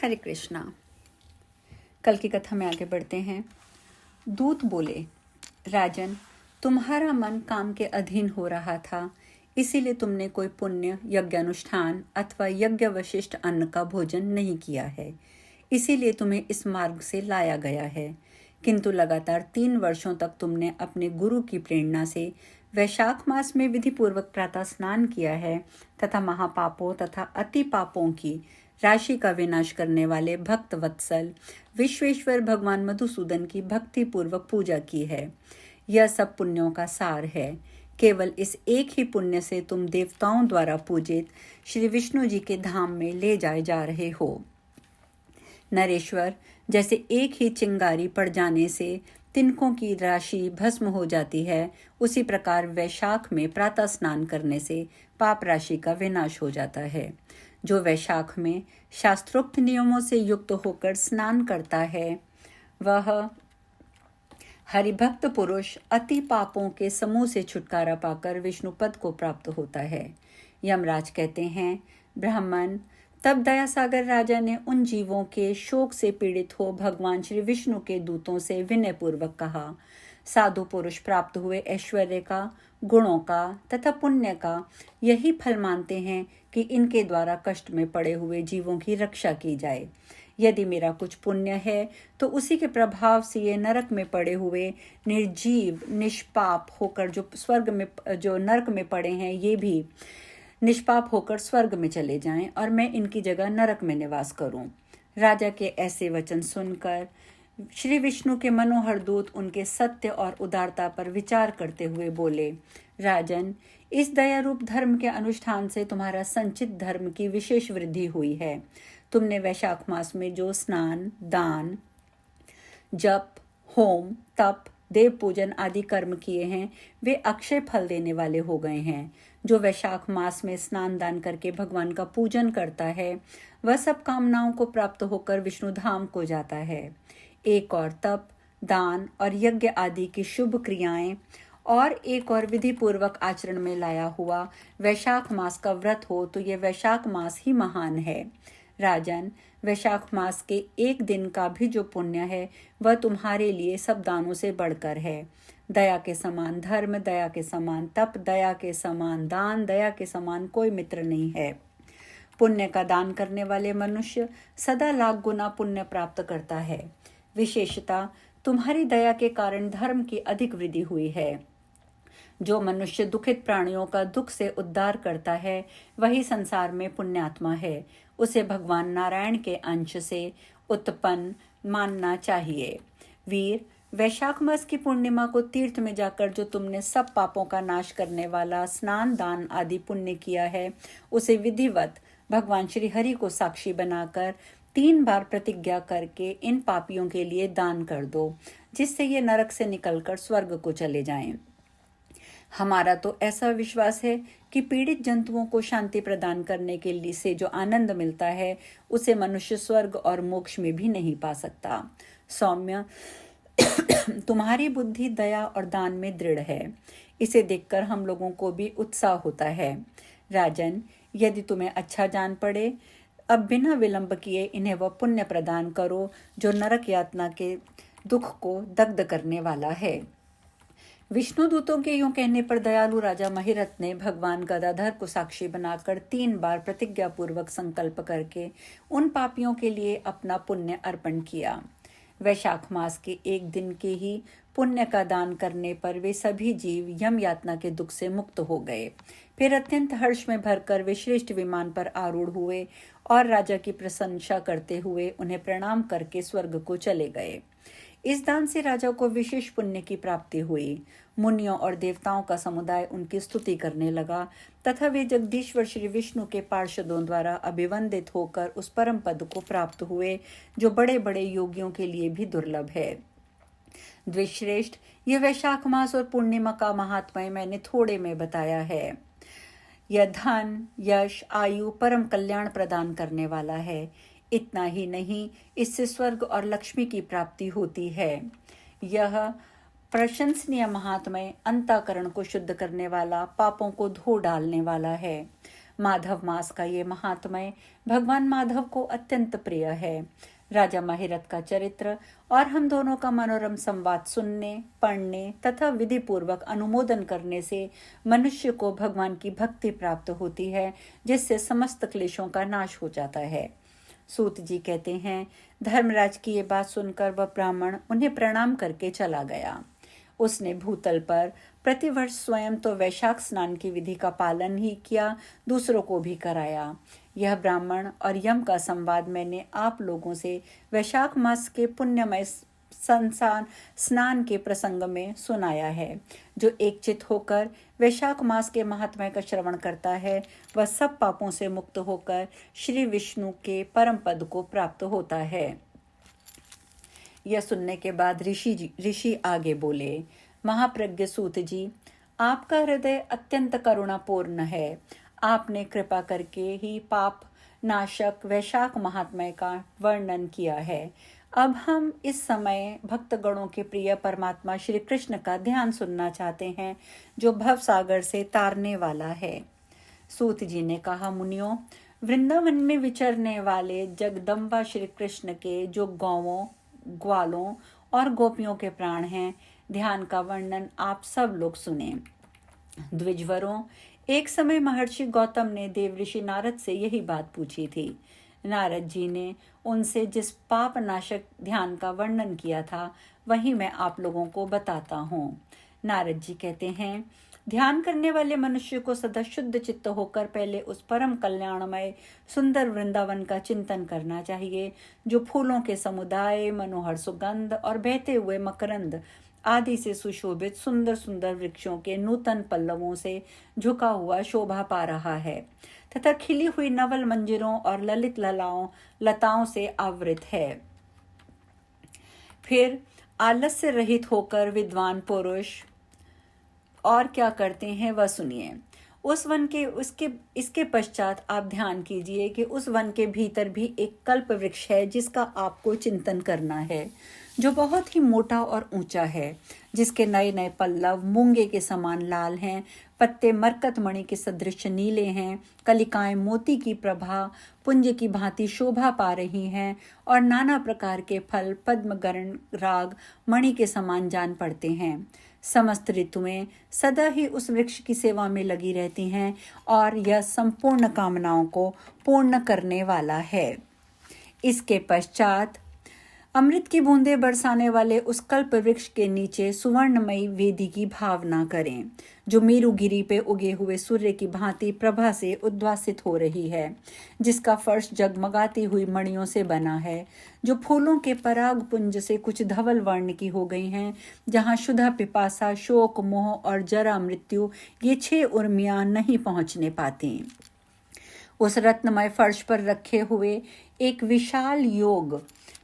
हरे कृष्णा। कल की कथा में आगे बढ़ते हैं। दूत बोले, राजन, तुम्हारा मन काम के अधीन हो रहा था, इसीलिए तुमने कोई पुण्य यज्ञानुष्ठान अथवा यज्ञ वशिष्ठ अन्न का भोजन नहीं किया है। इसीलिए तुम्हें इस मार्ग से लाया गया है। किंतु लगातार 3 वर्षों तक तुमने अपने गुरु की प्रेरणा से वैशाख मास में विधि पूर्वक प्रातः स्नान किया है तथा महापापों तथा अति पापों की राशि का विनाश करने वाले भक्त वत्सल विश्वेश्वर भगवान मधुसूदन की भक्ति पूर्वक पूजा की है। यह सब पुण्यों का सार है। केवल इस एक ही पुण्य से तुम देवताओं द्वारा पूजित श्री विष्णु जी के धाम में ले जाए जा रहे हो। नरेश्वर, जैसे एक ही चिंगारी पड़ जाने से तिनकों की राशि भस्म हो जाती है, उसी प्रकार वैशाख में प्रातः स्नान करने से पाप राशि का विनाश हो जाता है। जो वैशाख में शास्त्रोक्त नियमों से युक्त होकर स्नान करता है, वह हरिभक्त पुरुष अति पापों के समूह से छुटकारा पाकर विष्णु पद को प्राप्त होता है। यमराज कहते हैं, ब्राह्मण, तब दया सागर राजा ने उन जीवों के शोक से पीड़ित हो भगवान श्री विष्णु के दूतों से विनय पूर्वक कहा, साधु पुरुष प्राप्त हुए ऐश्वर्य का, गुणों का तथा पुण्य का यही फल मानते हैं कि इनके द्वारा कष्ट में पड़े हुए जीवों की रक्षा की जाए। यदि मेरा कुछ पुण्य है तो उसी के प्रभाव से ये नरक में पड़े हुए निर्जीव निष्पाप होकर जो नरक में पड़े हैं, ये भी निष्पाप होकर स्वर्ग में चले जाएं और मैं इनकी जगह नरक में निवास करूं। राजा के ऐसे वचन सुनकर श्री विष्णु के मनोहर दूत उनके सत्य और उदारता पर विचार करते हुए बोले, राजन, इस दया रूप धर्म के अनुष्ठान से तुम्हारा संचित धर्म की विशेष वृद्धि हुई है। तुमने वैशाख मास में जो स्नान, दान, जप, होम, तप, देव पूजन आदि कर्म किए हैं, वे अक्षय फल देने वाले हो गए हैं। जो वैशाख मास में स्नान दान करके भगवान का पूजन करता है, वह सब कामनाओं को प्राप्त होकर विष्णु धाम को जाता है। एक और तप, दान और यज्ञ आदि की शुभ क्रियाएं और एक और विधि पूर्वक आचरण में लाया हुआ वैशाख मास का व्रत हो तो यह वैशाख मास ही महान है। राजन, वैशाख मास के एक दिन का भी जो पुण्य है, वह तुम्हारे लिए सब दानों से बढ़कर है। दया के समान धर्म, दया के समान तप, दया के समान दान, दया के समान कोई मित्र नहीं है। पुण्य का दान करने वाले मनुष्य सदा लाख गुना पुण्य प्राप्त करता है। विशेषता तुम्हारी दया के कारण धर्म की अधिक वृद्धि हुई है। जो मनुष्य दुखित प्राणियों का दुख से उद्धार करता है, वही संसार में पुण्यात्मा है। उसे भगवान नारायण के अंश से उत्पन्न मानना चाहिए। वीर, वैशाख मास की पूर्णिमा को तीर्थ में जाकर जो तुमने सब पापों का नाश करने वाला स्नान दान आदि पुण्य किया है, उसे विधिवत भगवान श्री हरि को साक्षी बनाकर 3 बार प्रतिज्ञा करके इन पापियों के लिए दान कर दो, जिससे ये नरक से निकलकर स्वर्ग को चले जाएं। हमारा तो ऐसा विश्वास है कि पीड़ित जंतुओं को शांति प्रदान करने के लिए से जो आनंद मिलता है, उसे मनुष्य स्वर्ग और मोक्ष में भी नहीं पा सकता। सौम्य, तुम्हारी बुद्धि दया और दान में दृढ़ है। इसे देखकर हम लोगों को भी उत्साह होता है। राजन, यदि तुम्हें अच्छा जान पड़े, अब बिना विलंब किए इन्हें वह पुण्य प्रदान करो जो नरक यातना के दुख को दग्ध करने वाला है। विष्णु दूतों के यूं कहने पर दयालु राजा महिरथ ने भगवान गदाधर को साक्षी बनाकर 3 बार प्रतिज्ञा पूर्वक संकल्प करके उन पापियों के लिए अपना पुण्य अर्पण किया। वैशाख मास के एक दिन के ही पुण्य का दान करने पर वे सभी जीव यम यातना के दुख से मुक्त हो गए। फिर अत्यंत हर्ष में भरकर वे श्रेष्ठ विमान पर आरूढ़ हुए और राजा की प्रशंसा करते हुए उन्हें प्रणाम करके स्वर्ग को चले गए। इस दान से राजा को विशेष पुण्य की प्राप्ति हुई। मुनियों और देवताओं का समुदाय उनकी स्तुति करने लगा तथा वे जगदीश्वर श्री विष्णु के पार्षदों द्वारा अभिवंदित होकर उस परम पद को प्राप्त हुए जो बड़े बड़े योगियों के लिए भी दुर्लभ है। द्विश्रेष्ठ, यह वैशाख मास और पूर्णिमा का महात्म्य मैंने थोड़े में बताया है। यह धन, यश, आयु, परम कल्याण प्रदान करने वाला है। इतना ही नहीं, इससे स्वर्ग और लक्ष्मी की प्राप्ति होती है। यह प्रशंसनीय महात्म्य अंतःकरण को शुद्ध करने वाला, पापों को धो डालने वाला है। माधव मास का ये महात्म्य भगवान माधव को अत्यंत प्रिय है। राजा महिरथ का चरित्र और हम दोनों का मनोरम संवाद सुनने, पढ़ने तथा विधि पूर्वक अनुमोदन करने से मनुष्य को भगवान की भक्ति प्राप्त होती है, जिससे समस्त क्लेशों का नाश हो जाता है। सूत जी कहते हैं, धर्मराज की ये बात सुनकर वह ब्राह्मण उन्हें प्रणाम करके चला गया। उसने भूतल पर प्रतिवर्ष स्वयं तो वैशाख स्नान की विधि का पालन ही किया, दूसरों को भी कराया। यह ब्राह्मण और यम का संवाद मैंने आप लोगों से वैशाख मास के पुण्यमय संसान स्नान के प्रसंग में सुनाया है। जो एकचित होकर वैशाख मास के महात्म्य का श्रवण करता है, वह सब पापों से मुक्त होकर श्री विष्णु के परम पद को प्राप्त होता है। यह सुनने के बाद ऋषि आगे बोले, महाप्रज्ञ सूत जी, आपका हृदय अत्यंत करुणापूर्ण है। आपने कृपा करके ही पाप नाशक वैशाख महात्म्य का वर्णन किया है। अब हम इस समय भक्तगणों के प्रिय परमात्मा श्री कृष्ण का ध्यान सुनना चाहते हैं, जो भव सागर से तारने वाला है। सूत जी ने कहा, मुनियों, वृंदावन में विचरने वाले जगदम्बा श्री कृष्ण के जो गौवों, ग्वालों और गोपियों के प्राण हैं, ध्यान का वर्णन आप सब लोग सुने। द्विजवरों, एक समय महर्षि गौतम ने देवऋषि नारद से यही बात पूछी थी। नारद जी ने उनसे जिस पाप नाशक ध्यान का वर्णन किया था, वही मैं आप लोगों को बताता हूँ। नारद जी कहते हैं, ध्यान करने वाले मनुष्य को सदा शुद्ध चित्त होकर पहले उस परम कल्याणमय सुंदर वृंदावन का चिंतन करना चाहिए, जो फूलों के समुदाय, मनोहर सुगंध और बहते हुए मकरंद आदि से सुशोभित सुंदर सुंदर वृक्षों के नूतन पल्लवों से झुका हुआ शोभा पा रहा है तथा खिली हुई नवल मंजिरों और ललित लताओं से आवृत है। फिर आलस्य रहित होकर विद्वान पुरुष और क्या करते हैं वह सुनिए। उस वन के इसके पश्चात आप ध्यान कीजिए कि उस वन के भीतर भी एक कल्प वृक्ष है, जिसका आपको चिंतन करना है, जो बहुत ही मोटा और ऊंचा है, जिसके नए नए पल्लव मूंगे के समान लाल हैं, पत्ते मरकत मणि के सदृश नीले हैं, कलिकाएं मोती की प्रभा पुंज की भांति शोभा पा रही हैं और नाना प्रकार के फल पद्मगरण राग मणि के समान जान पड़ते हैं। समस्त ऋतुएं सदा ही उस वृक्ष की सेवा में लगी रहती हैं और यह संपूर्ण कामनाओं को पूर्ण करने वाला है। इसके पश्चात अमृत की बूंदें बरसाने वाले उस कल्प वृक्ष के नीचे सुवर्णमयी वेदी की भावना करें, जो मेरुगिरी पे उगे हुए सूर्य की भांति प्रभा से उद्भासित हो रही है, जिसका फर्श जगमगाती हुई मणियों से बना है, जो फूलों के पराग पुंज से कुछ धवल वर्ण की हो गई हैं, जहाँ क्षुधा, पिपासा, शोक, मोह और जरा मृत्यु ये 6 उर्मियां नहीं पहुंचने पाती। उस रत्नमय फर्श पर रखे हुए एक विशाल योग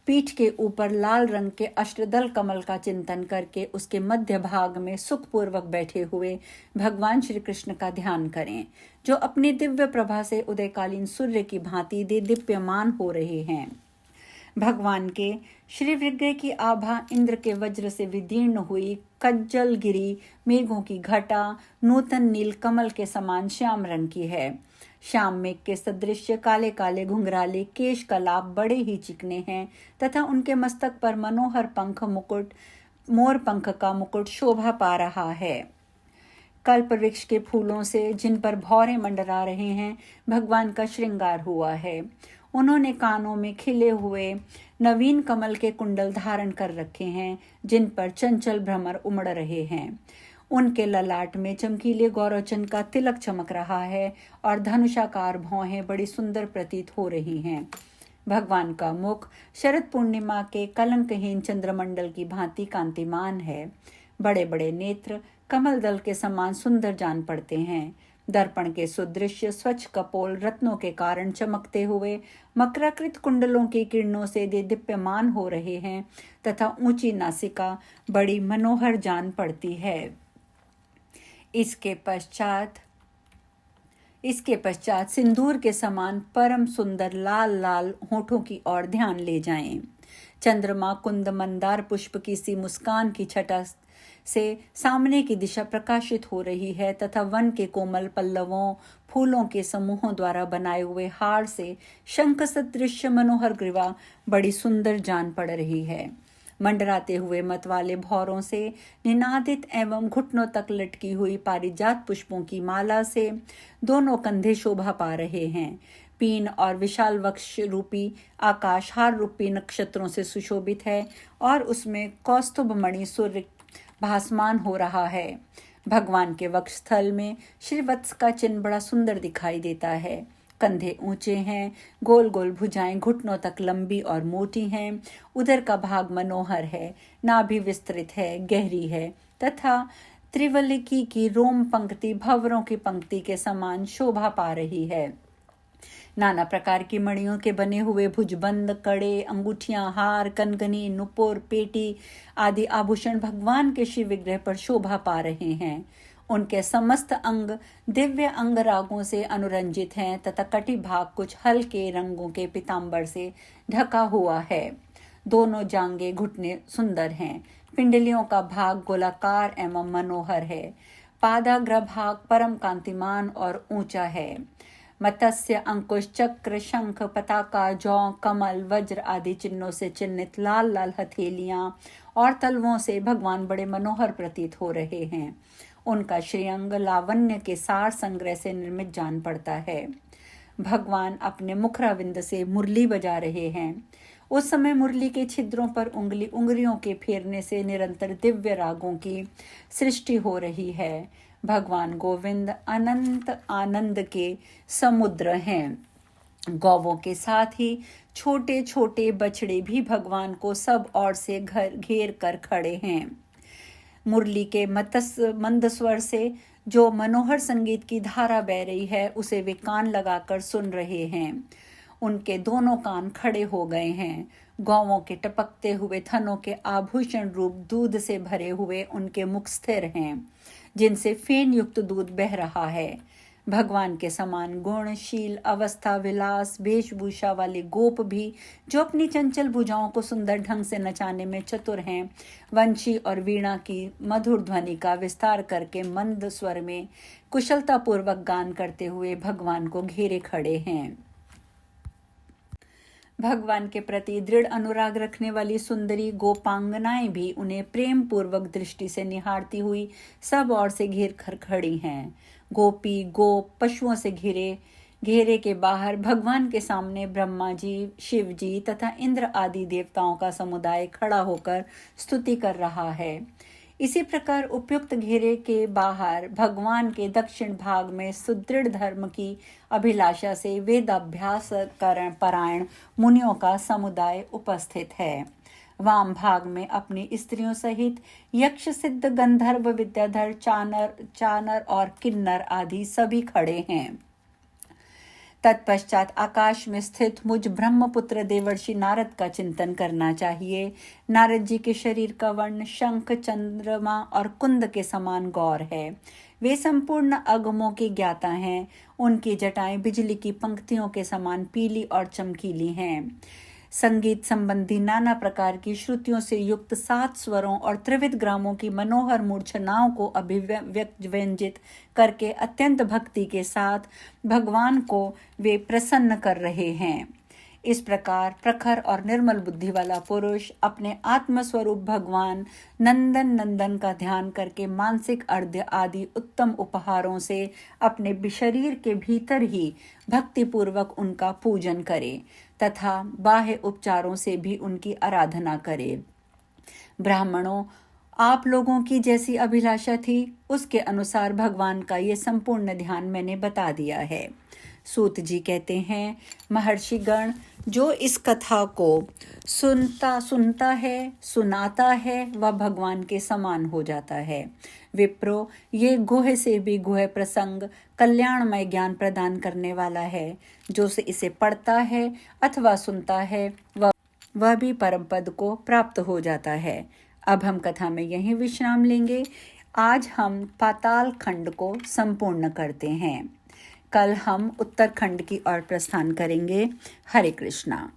पीठ के ऊपर लाल रंग के अष्टदल कमल का चिंतन करके उसके मध्य भाग में सुखपूर्वक बैठे हुए भगवान श्री कृष्ण का ध्यान करें, जो अपनी दिव्य प्रभा से उदयकालीन सूर्य की भांति दीप्यमान हो रहे हैं। भगवान के श्री विग्रह की आभा इंद्र के वज्र से विदीर्ण हुई कज्जल गिरी मेघों की घटा नूतन नील कमल के समान श्याम रंग की है। श्याम मेघ के सदृश काले काले घुंघराले केश कलाप बड़े ही चिकने हैं तथा उनके मस्तक पर मनोहर पंख मुकुट मोर पंख का मुकुट शोभा पा रहा है। कल्प वृक्ष के फूलों से, जिन पर भौरे मंडरा रहे हैं, भगवान का श्रृंगार हुआ है। उन्होंने कानों में खिले हुए नवीन कमल के कुंडल धारण कर रखे हैं, जिन पर चंचल भ्रमर उमड़ रहे हैं। उनके ललाट में चमकीले गौरचन का तिलक चमक रहा है और धनुषाकार भौहें बड़ी सुंदर प्रतीत हो रही हैं। भगवान का मुख शरद पूर्णिमा के कलंकहीन चंद्रमंडल की भांति कांतिमान है। बड़े बड़े नेत्र कमल दल के समान सुंदर जान पड़ते हैं। दर्पण के सुदृश्य स्वच्छ कपोल रत्नों के कारण चमकते हुए मकराकृत कुंडलों की किरणों से दीप्यमान हो रहे हैं तथा ऊंची नासिका बड़ी मनोहर जान पड़ती है। इसके पश्चात सिंदूर के समान परम सुंदर लाल लाल होठों की ओर ध्यान ले जाएं। चंद्रमा कुंद मंदार पुष्प की सी मुस्कान की छटा से सामने की दिशा प्रकाशित हो रही है तथा वन के कोमल पल्लवों फूलों के समूहों द्वारा बनाए हुए हार से शंख सदृश मनोहर ग्रीवा बड़ी सुंदर जान पड़ रही है। मंडराते हुए मतवाले भौरों से निनादित एवं घुटनों तक लटकी हुई पारिजात पुष्पों की माला से दोनों कंधे शोभा पा रहे हैं। पीन और विशाल वक्ष रूपी आकाश हार रूपी नक्षत्रों से सुशोभित है और उसमें कौस्तुभ मणि सूर्य भासमान हो रहा है। भगवान के वक्षस्थल में श्रीवत्स का चिन्ह बड़ा सुंदर दिखाई देता है। कंधे ऊंचे हैं, गोल गोल भुजाएं घुटनों तक लंबी और मोटी हैं। उदर का भाग मनोहर है, नाभि विस्तृत है, गहरी है तथा त्रिवलिकी की रोम पंक्ति भंवरों की पंक्ति के समान शोभा पा रही है। नाना प्रकार की मणियों के बने हुए भुजबंद, कड़े, अंगूठियां, हार, कनकनी, नुपुर, पेटी आदि आभूषण भगवान के शिव विग्रह पर शोभा पा रहे हैं। उनके समस्त अंग दिव्य अंग रागों से अनुरंजित हैं तथा कटी भाग कुछ हल्के रंगों के पीतांबर से ढका हुआ है। दोनों जांघें घुटने सुंदर हैं। पिंडलियों का भाग गोलाकार एवं मनोहर है। पादाग्र भाग परम कांतिमान और ऊंचा है। मत्स्य, अंकुश, चक्र, शंख, पताका, जौ, कमल, वज्र आदि चिन्हों से चिन्हित लाल लाल हथेलियां और तलवों से भगवान बड़े मनोहर प्रतीत हो रहे हैं। उनका श्रीअंग लावण्य के सार संग्रह से निर्मित जान पड़ता है। भगवान अपने मुखराविंद से मुरली बजा रहे हैं। उस समय मुरली के छिद्रों पर उंगलियों के फेरने से निरंतर दिव्य रागों की सृष्टि हो रही है। भगवान गोविंद अनंत आनंद के समुद्र हैं। गौवों के साथ ही छोटे छोटे बछड़े भी भगवान को सब ओर से घेर कर खड़े हैं। मुरली के मंद स्वर से जो मनोहर संगीत की धारा बह रही है उसे वे कान लगाकर सुन रहे हैं। उनके दोनों कान खड़े हो गए हैं। गौवों के टपकते हुए थनों के आभूषण रूप दूध से भरे हुए उनके मुख स्थिर हैं, जिनसे फेन युक्त दूध बह रहा है। भगवान के समान गुणशील, अवस्था, विलास, वेशभूषा वाले गोप भी जो अपनी चंचल भुजाओं को सुंदर ढंग से नचाने में चतुर हैं, वंशी और वीणा की मधुर ध्वनि का विस्तार करके मंद स्वर में कुशलतापूर्वक गान करते हुए भगवान को घेरे खड़े हैं। भगवान के प्रति दृढ़ अनुराग रखने वाली सुंदरी गोपांगनाएं भी उन्हें प्रेम पूर्वक दृष्टि से निहारती हुई सब ओर से घेर कर खड़ी हैं। गोपी गोप पशुओं से घेरे के बाहर भगवान के सामने ब्रह्मा जी, शिव जी तथा इंद्र आदि देवताओं का समुदाय खड़ा होकर स्तुति कर रहा है। इसी प्रकार उपयुक्त घेरे के बाहर भगवान के दक्षिण भाग में सुदृढ़ धर्म की अभिलाषा से वेदाभ्यास परायण मुनियों का समुदाय उपस्थित है। वाम भाग में अपनी स्त्रियों सहित यक्ष, सिद्ध, गंधर्व, विद्याधर, चानर और किन्नर आदि सभी खड़े हैं। तत्पश्चात आकाश में स्थित मुझ ब्रह्मपुत्र देवर्षि नारद का चिंतन करना चाहिए। नारद जी के शरीर का वर्ण शंख, चंद्रमा और कुंद के समान गौर है। वे संपूर्ण अगमों के ज्ञाता हैं। उनकी जटाएं बिजली की पंक्तियों के समान पीली और चमकीली हैं। संगीत संबंधी नाना प्रकार की श्रुतियों से युक्त 7 स्वरों और त्रिविध ग्रामों की मनोहर मूर्छनाओं को व्यंजित करके अत्यंत भक्ति के साथ भगवान को वे प्रसन्न कर रहे हैं। इस प्रकार प्रखर और निर्मल बुद्धि वाला पुरुष अपने आत्मस्वरूप भगवान नंदन का ध्यान करके मानसिक अर्घ्य आदि उत्तम उपहारों से अपने शरीर के भीतर ही भक्तिपूर्वक उनका पूजन करे तथा बाह्य उपचारों से भी उनकी आराधना करे। ब्राह्मणों, आप लोगों की जैसी अभिलाषा थी उसके अनुसार भगवान का ये संपूर्ण ध्यान मैंने बता दिया है। सूत जी कहते हैं, महर्षिगण जो इस कथा को सुनता है, सुनाता है, वह भगवान के समान हो जाता है। विप्रो, ये गुह से भी गुह प्रसंग कल्याणमय ज्ञान प्रदान करने वाला है। जो से इसे पढ़ता है अथवा सुनता है वह भी परम पद को प्राप्त हो जाता है। अब हम कथा में यहीं विश्राम लेंगे। आज हम पाताल खंड को संपूर्ण करते हैं। कल हम उत्तरखंड की ओर प्रस्थान करेंगे। हरे कृष्णा।